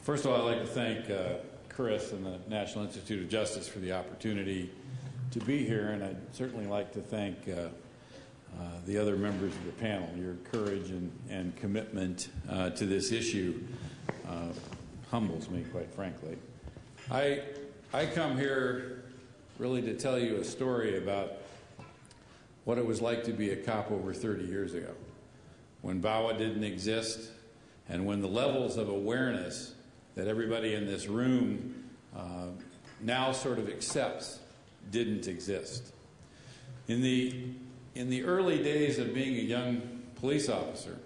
First of all, I'd like to thank Chris and the National Institute of Justice for the opportunity to be here, and I'd certainly like to thank the other members of the panel. Your courage and commitment to this issue humbles me, quite frankly. I come here really to tell you a story about what it was like to be a cop over 30 years ago, when VAWA didn't exist and when the levels of awareness that everybody in this room now sort of accepts didn't exist. In the early days of being a young police officer,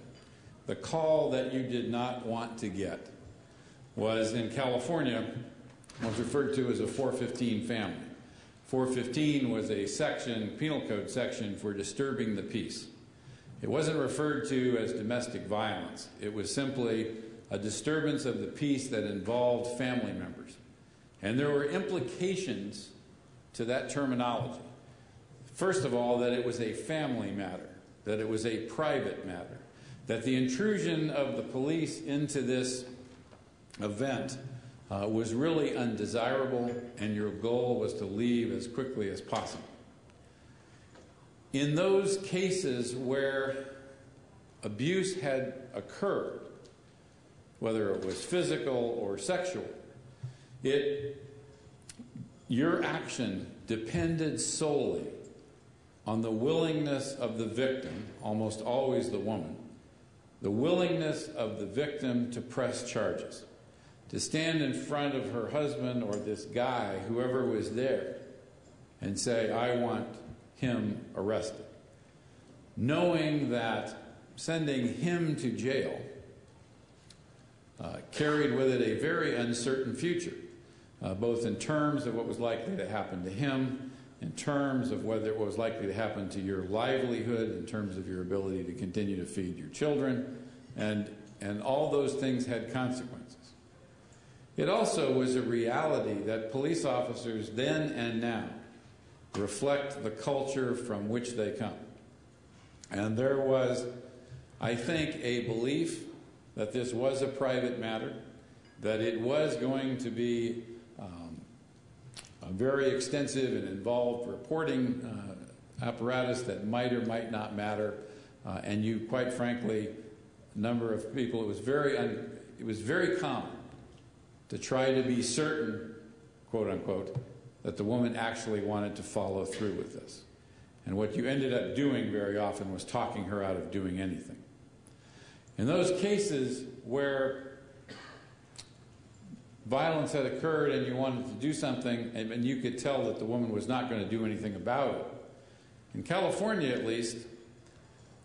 the call that you did not want to get was, in California, was referred to as a 415 family. 415 was a section, penal code section, for disturbing the peace. It wasn't referred to as domestic violence. It was simply a disturbance of the peace that involved family members. And there were implications to that terminology. First of all, that it was a family matter, that it was a private matter, that the intrusion of the police into this event was really undesirable, and your goal was to leave as quickly as possible. In those cases where abuse had occurred, whether it was physical or sexual, your action depended solely on the willingness of the victim, almost always the woman, the willingness of the victim to press charges, to stand in front of her husband or this guy, whoever was there, and say, I want him arrested, knowing that sending him to jail carried with it a very uncertain future, both in terms of what was likely to happen to him, in terms of whether it was likely to happen to your livelihood, in terms of your ability to continue to feed your children, and all those things had consequences. It also was a reality that police officers then and now reflect the culture from which they come. And there was, I think, a belief that this was a private matter, that it was going to be a very extensive and involved reporting apparatus that might or might not matter, and you, quite frankly, a number of people, it was very common to try to be certain, quote unquote, that the woman actually wanted to follow through with this. And what you ended up doing very often was talking her out of doing anything. In those cases where violence had occurred and you wanted to do something and you could tell that the woman was not going to do anything about it, in California at least,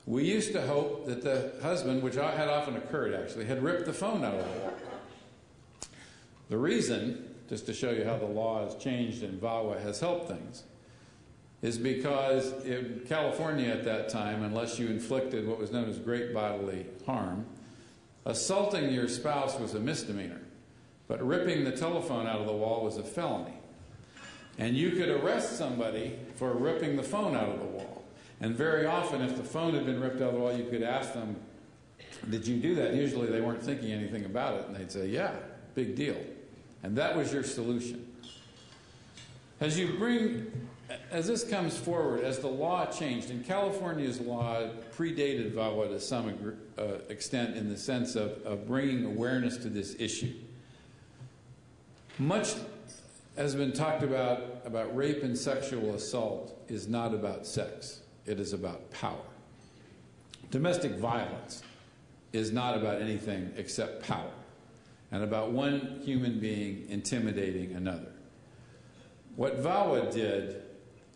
we used to hope that the husband, which had often occurred actually, had ripped the phone out of the wall. The reason, just to show you how the law has changed and VAWA has helped things, is because in California at that time, unless you inflicted what was known as great bodily harm, assaulting your spouse was a misdemeanor, but ripping the telephone out of the wall was a felony. And you could arrest somebody for ripping the phone out of the wall. And very often, if the phone had been ripped out of the wall, you could ask them, did you do that? Usually they weren't thinking anything about it, and they'd say, yeah, big deal. And that was your solution. As this comes forward, as the law changed, and California's law predated VAWA to some extent in the sense of bringing awareness to this issue. Much has been talked about rape and sexual assault is not about sex. It is about power. Domestic violence is not about anything except power, and about one human being intimidating another. What VAWA did,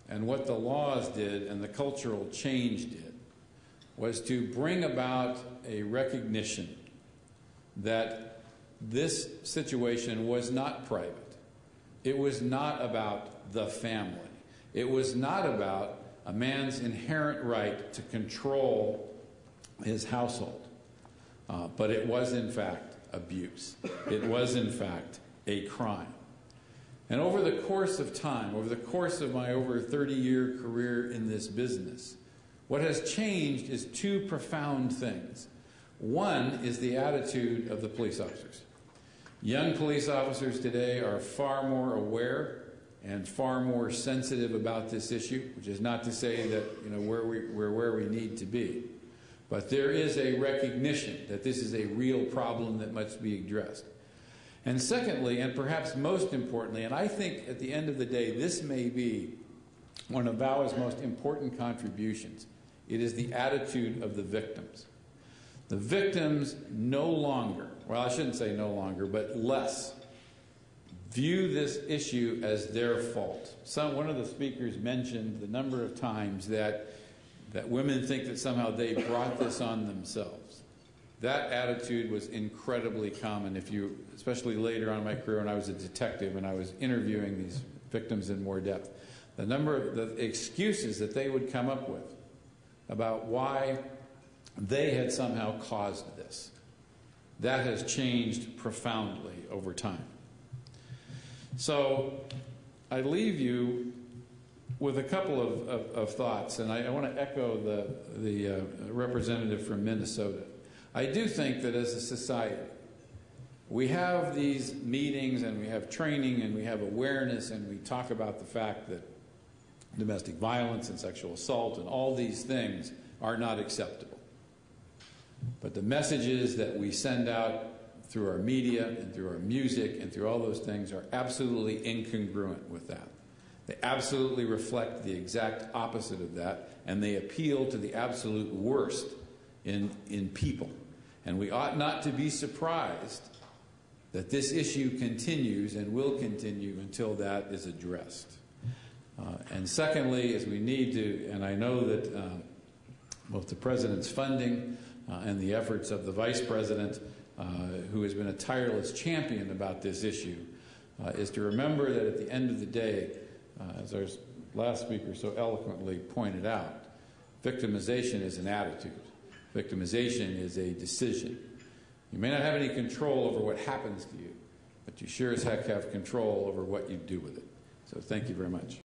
and what the laws did, and the cultural change did, was to bring about a recognition that this situation was not private. It was not about the family. It was not about a man's inherent right to control his household. But it was, in fact, abuse. It was, in fact, a crime. And over the course of time, over the course of my over 30-year career in this business, what has changed is two profound things. One is the attitude of the police officers. Young police officers today are far more aware and far more sensitive about this issue, which is not to say that we're where we need to be. But there is a recognition that this is a real problem that must be addressed. And secondly, and perhaps most importantly, and I think at the end of the day this may be one of VAWA's most important contributions, it is the attitude of the victims. The victims no longer, well, I shouldn't say no longer, but less, view this issue as their fault. One of the speakers mentioned the number of times that women think that somehow they brought this on themselves. That attitude was incredibly common, especially later on in my career when I was a detective and I was interviewing these victims in more depth. The number of the excuses that they would come up with about why they had somehow caused this. That has changed profoundly over time. So I leave you with a couple of thoughts, and I want to echo the representative from Minnesota. I do think that as a society, we have these meetings and we have training and we have awareness and we talk about the fact that domestic violence and sexual assault and all these things are not acceptable. But the messages that we send out through our media and through our music and through all those things are absolutely incongruent with that. They absolutely reflect the exact opposite of that, and they appeal to the absolute worst in people. And we ought not to be surprised that this issue continues and will continue until that is addressed. And secondly, is we need to, and I know that both the President's funding and the efforts of the Vice President, who has been a tireless champion about this issue, is to remember that at the end of the day, as our last speaker so eloquently pointed out, victimization is an attitude. Victimization is a decision. You may not have any control over what happens to you, but you sure as heck have control over what you do with it. So thank you very much.